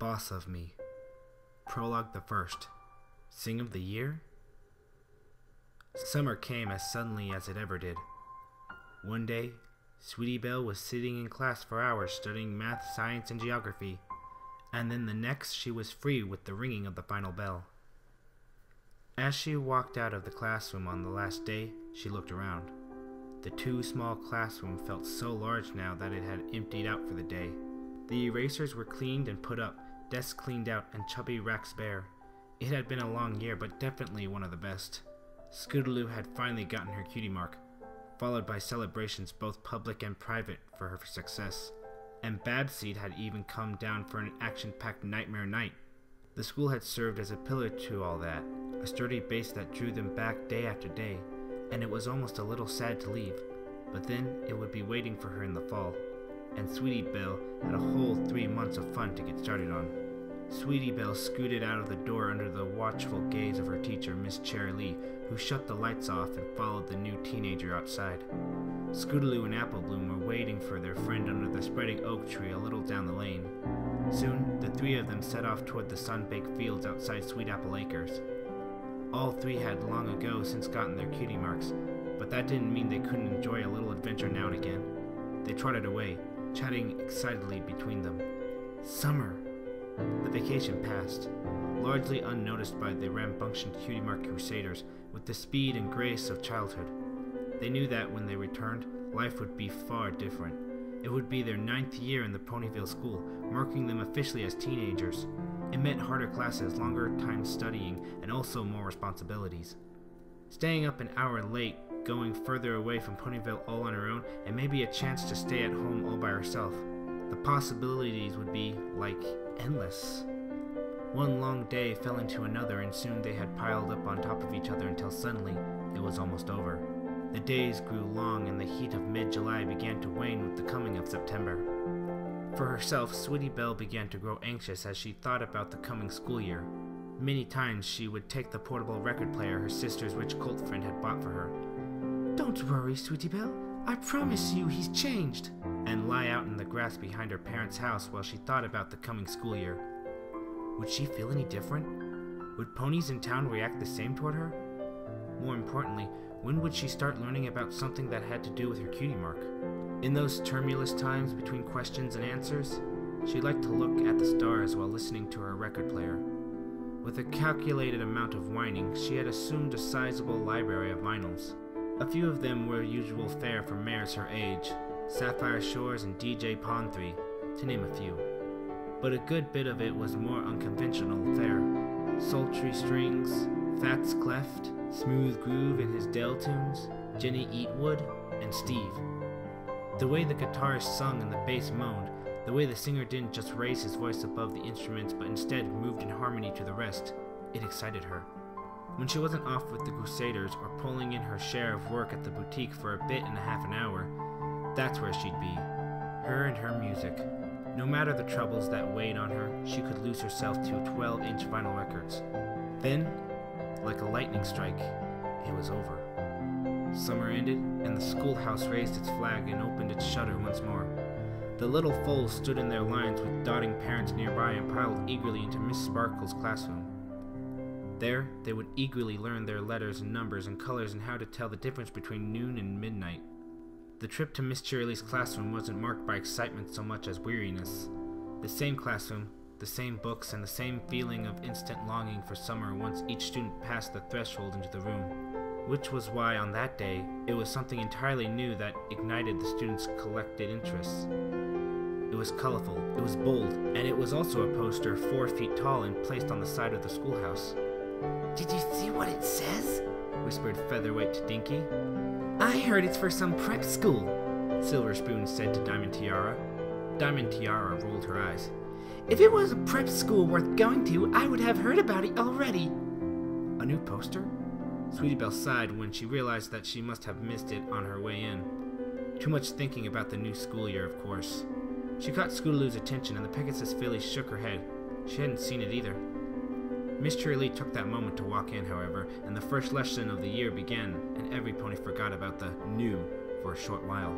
Boss of Me. Prologue the First. Sing of the Year? Summer came as suddenly as it ever did. One day, Sweetie Belle was sitting in class for hours studying math, science, and geography, and then the next she was free with the ringing of the final bell. As she walked out of the classroom on the last day, she looked around. The too small classroom felt so large now that it had emptied out for the day. The erasers were cleaned and put up, desks cleaned out, and chubby racks bare. It had been a long year, but definitely one of the best. Scootaloo had finally gotten her cutie mark, followed by celebrations both public and private for her success. And Babseed had even come down for an action-packed nightmare night. The school had served as a pillar to all that, a sturdy base that drew them back day after day, and it was almost a little sad to leave, but then it would be waiting for her in the fall, and Sweetie Belle had a whole 3 months of fun to get started on. Sweetie Belle scooted out of the door under the watchful gaze of her teacher, Miss Cherry Lee, who shut the lights off and followed the new teenager outside. Scootaloo and Applebloom were waiting for their friend under the spreading oak tree a little down the lane. Soon, the three of them set off toward the sun-baked fields outside Sweet Apple Acres. All three had long ago since gotten their cutie marks, but that didn't mean they couldn't enjoy a little adventure now and again. They trotted away, chatting excitedly between them. Summer! The vacation passed, largely unnoticed by the rambunctious cutie mark crusaders, with the speed and grace of childhood. They knew that when they returned, life would be far different. It would be their 9th year in the Ponyville school, marking them officially as teenagers. It meant harder classes, longer time studying, and also more responsibilities. Staying up an hour late, going further away from Ponyville all on her own, and maybe a chance to stay at home all by herself. The possibilities would be, like, endless. One long day fell into another, and soon they had piled up on top of each other until suddenly it was almost over. The days grew long, and the heat of mid-July began to wane with the coming of September. For herself, Sweetie Belle began to grow anxious as she thought about the coming school year. Many times she would take the portable record player her sister's rich cult friend had bought for her. "Don't worry, Sweetie Belle, I promise you he's changed," and lie out in the grass behind her parents' house while she thought about the coming school year. Would she feel any different? Would ponies in town react the same toward her? More importantly, when would she start learning about something that had to do with her cutie mark? In those tumultuous times between questions and answers, she liked to look at the stars while listening to her record player. With a calculated amount of whining, she had assumed a sizable library of vinyls. A few of them were usual fare for mares her age, Sapphire Shores and DJ Pond 3, to name a few. But a good bit of it was more unconventional fare. Sultry strings, Fats Cleft, Smooth Groove and his Dell tunes, Jenny Eatwood, and Steve. The way the guitarist sung and the bass moaned, the way the singer didn't just raise his voice above the instruments but instead moved in harmony to the rest, it excited her. When she wasn't off with the Crusaders or pulling in her share of work at the boutique for a bit and a half an hour, that's where she'd be. Her and her music. No matter the troubles that weighed on her, she could lose herself to 12-inch vinyl records. Then, like a lightning strike, it was over. Summer ended, and the schoolhouse raised its flag and opened its shutter once more. The little foals stood in their lines with dotting parents nearby and piled eagerly into Miss Sparkle's classroom. There, they would eagerly learn their letters and numbers and colors and how to tell the difference between noon and midnight. The trip to Miss Cherry Lee's classroom wasn't marked by excitement so much as weariness. The same classroom, the same books, and the same feeling of instant longing for summer once each student passed the threshold into the room. Which was why on that day, it was something entirely new that ignited the students' collected interests. It was colorful, it was bold, and it was also a poster 4 feet tall and placed on the side of the schoolhouse. "Did you see what it says?" whispered Featherweight to Dinky. "I heard it's for some prep school," Silver Spoon said to Diamond Tiara. Diamond Tiara rolled her eyes. "If it was a prep school worth going to, I would have heard about it already." A new poster? Sweetie Belle sighed when she realized that she must have missed it on her way in. Too much thinking about the new school year, of course. She caught Scootaloo's attention, and the Pegasus filly shook her head. She hadn't seen it either. Miss Cherry Lee took that moment to walk in, however, and the first lesson of the year began, and every pony forgot about the new for a short while.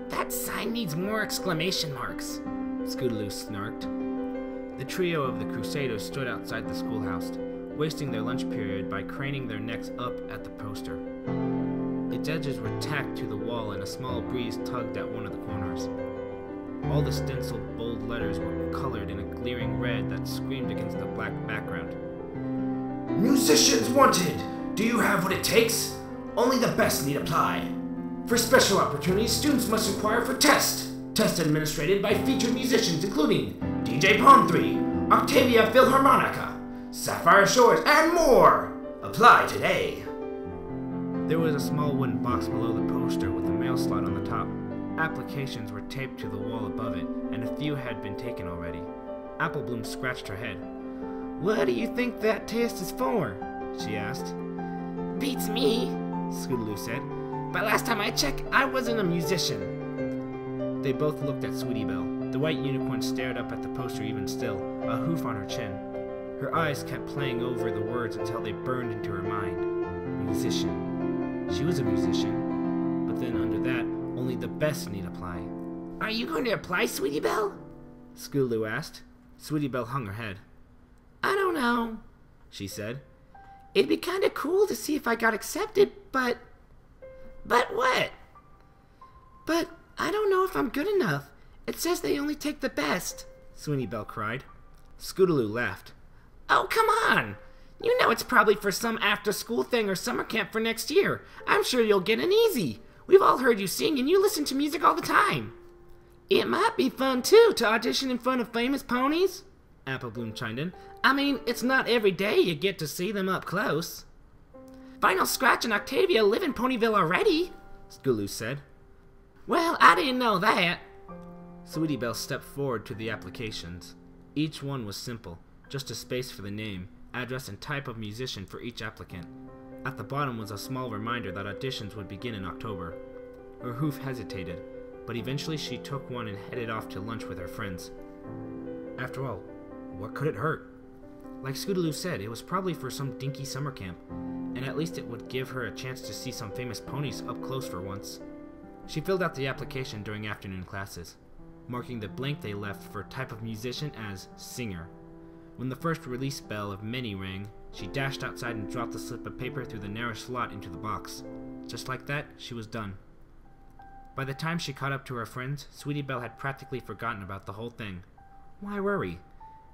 "That sign needs more exclamation marks," Scootaloo snarked. The trio of the Crusaders stood outside the schoolhouse, wasting their lunch period by craning their necks up at the poster. Its edges were tacked to the wall and a small breeze tugged at one of the corners. All the stenciled bold letters were colored in a glaring red that screamed against the black background. Musicians wanted! Do you have what it takes? Only the best need apply. For special opportunities, students must inquire for test. Test administered by featured musicians including DJ Palm 3, Octavia Philharmonica, Sapphire Shores, and more! Apply today! There was a small wooden box below the poster with a mail slot on the top. Applications were taped to the wall above it, and a few had been taken already. Applebloom scratched her head. "What do you think that test is for?" she asked. "Beats me," Scootaloo said. "But last time I checked, I wasn't a musician." They both looked at Sweetie Belle. The white unicorn stared up at the poster even still, a hoof on her chin. Her eyes kept playing over the words until they burned into her mind. Musician. She was a musician. But then under that, only the best need apply. "Are you going to apply, Sweetie Belle?" Scootaloo asked. Sweetie Belle hung her head. "I don't know," she said. "It'd be kind of cool to see if I got accepted, but..." "But what?" "But I don't know if I'm good enough. It says they only take the best," Sweetie Belle cried. Scootaloo laughed. "Oh, come on! You know it's probably for some after-school thing or summer camp for next year. I'm sure you'll get an easy. We've all heard you sing and you listen to music all the time." "It might be fun, too, to audition in front of famous ponies," Applebloom chimed in. "I mean, it's not every day you get to see them up close." "Final Scratch and Octavia live in Ponyville already," Scootaloo said. "Well, I didn't know that." Sweetie Belle stepped forward to the applications. Each one was simple, just a space for the name, address, and type of musician for each applicant. At the bottom was a small reminder that auditions would begin in October. Her hoof hesitated, but eventually she took one and headed off to lunch with her friends. After all, what could it hurt? Like Scootaloo said, it was probably for some dinky summer camp, and at least it would give her a chance to see some famous ponies up close for once. She filled out the application during afternoon classes, marking the blank they left for type of musician as singer. When the first release bell of many rang, she dashed outside and dropped the slip of paper through the narrow slot into the box. Just like that, she was done. By the time she caught up to her friends, Sweetie Belle had practically forgotten about the whole thing. Why worry?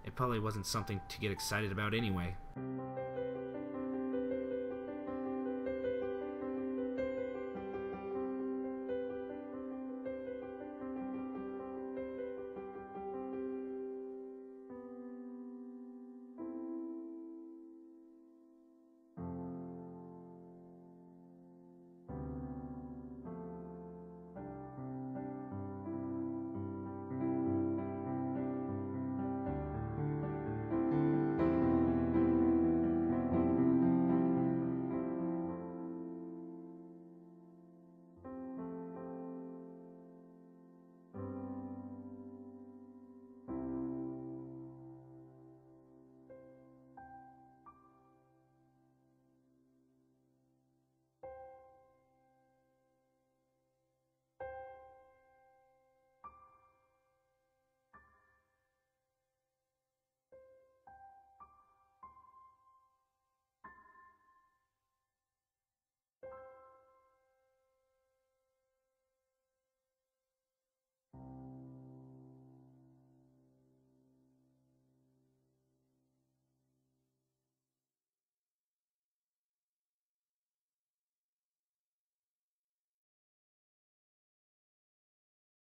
It probably wasn't something to get excited about anyway.